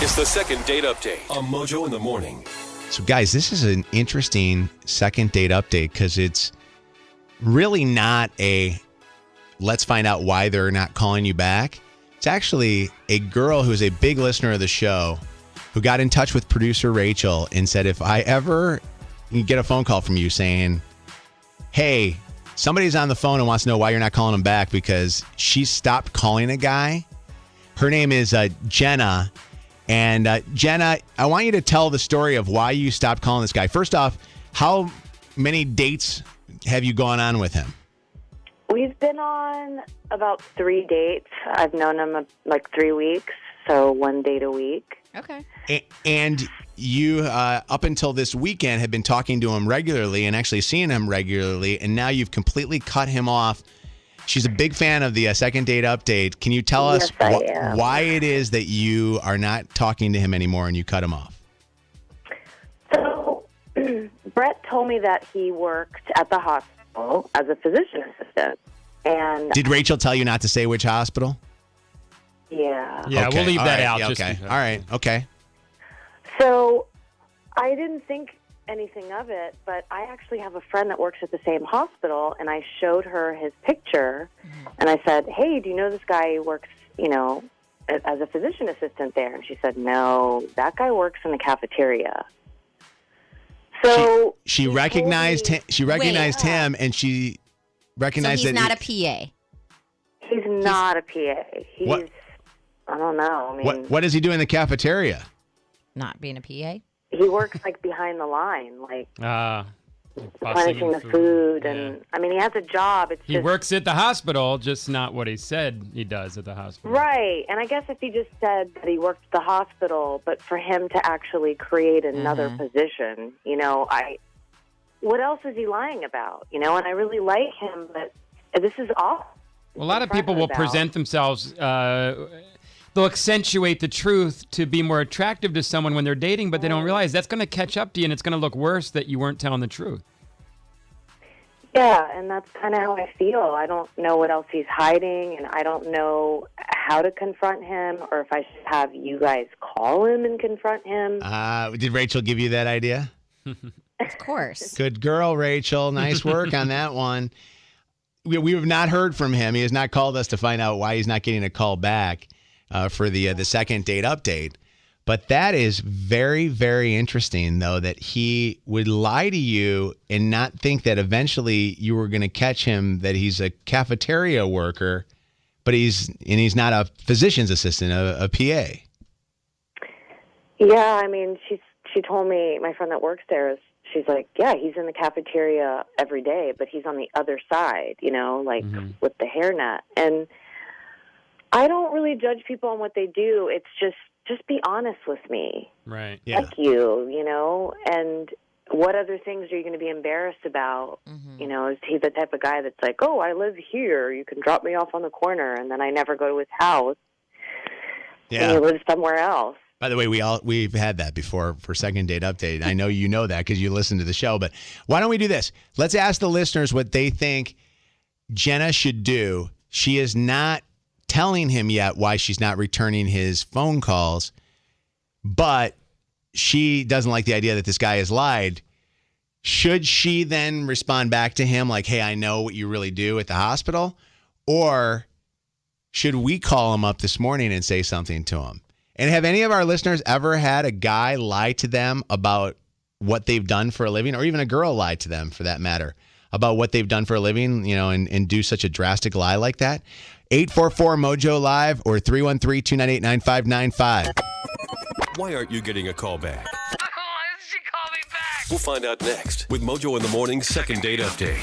It's the second date update on Mojo in the Morning. So, guys, this is an interesting second date update because it's really not a let's find out why they're not calling you back. It's actually a girl who's a big listener of the show who got in touch with producer Rachel and said, if I ever get a phone call from you saying, hey, somebody's on the phone and wants to know why you're not calling them back because she stopped calling a guy. Her name is Jenna. And Jenna, I want you to tell the story of why you stopped calling this guy. First off, how many dates have you gone on with him? We've been on about 3 dates. I've known him like 3 weeks, so 1 date a week. Okay. And you, up until this weekend, had been talking to him regularly and actually seeing him regularly, and now you've completely cut him off. She's a big fan of the second date update. Can you tell us why it is that you are not talking to him anymore and you cut him off? So, Brett told me that he worked at the hospital as a physician assistant. And did Rachel tell you not to say which hospital? Yeah. Yeah, Okay. we'll leave All that right. out. Yeah, just okay. because. All right. Okay. So I didn't think anything of it, but I actually have a friend that works at the same hospital, and I showed her his picture, and I said, hey, do you know this guy who works, as a physician assistant there? And she said, no, that guy works in the cafeteria. So she recognized him. She recognized Wait. him, and she recognized So he's that not a PA. He's not a PA. He's, What? I don't know. I mean, what does he do in the cafeteria? Not being a PA. he works like behind the line, like Fussing replenishing the food, and I mean, he has a job. It's He just works at the hospital, just not what he said he does at the hospital. right. And I guess if he just said that he worked at the hospital, but for him to actually create another position, what else is he lying about? And I really like him, but this is awful. Well, a lot of people will present themselves, they'll accentuate the truth to be more attractive to someone when they're dating, but they don't realize that's going to catch up to you and it's going to look worse that you weren't telling the truth. Yeah, and that's kind of how I feel. I don't know what else he's hiding, and I don't know how to confront him, or if I should have you guys call him and confront him. Did Rachel give you that idea? Of course. Good girl, Rachel. Nice work on that one. We have not heard from him. He has not called us to find out why he's not getting a call back for the second date update. But that is very, very interesting, though, that he would lie to you and not think that eventually you were going to catch him, that he's a cafeteria worker, but he's not a physician's assistant, a PA. Yeah, I mean, she told me, my friend that works there, she's like, yeah, he's in the cafeteria every day, but he's on the other side, with the hairnet. And I don't really judge people on what they do. It's just be honest with me. Right. Yeah. Like you, and what other things are you going to be embarrassed about? Is he the type of guy that's like, oh, I live here, you can drop me off on the corner, and then I never go to his house, and he lives somewhere else? By the way, we've had that before for second date update. I know you know that because you listen to the show, but why don't we do this? Let's ask the listeners what they think Jenna should do. She is not telling him yet why she's not returning his phone calls, but she doesn't like the idea that this guy has lied. Should she then respond back to him like, hey, I know what you really do at the hospital? Or should we call him up this morning and say something to him? And have any of our listeners ever had a guy lie to them about what they've done for a living, or even a girl lie to them for that matter, about what they've done for a living, and do such a drastic lie like that? 844-MOJO-LIVE or 313-298-9595. Why aren't you getting a call back? Why doesn't she call me back? We'll find out next with Mojo in the Morning's second date update.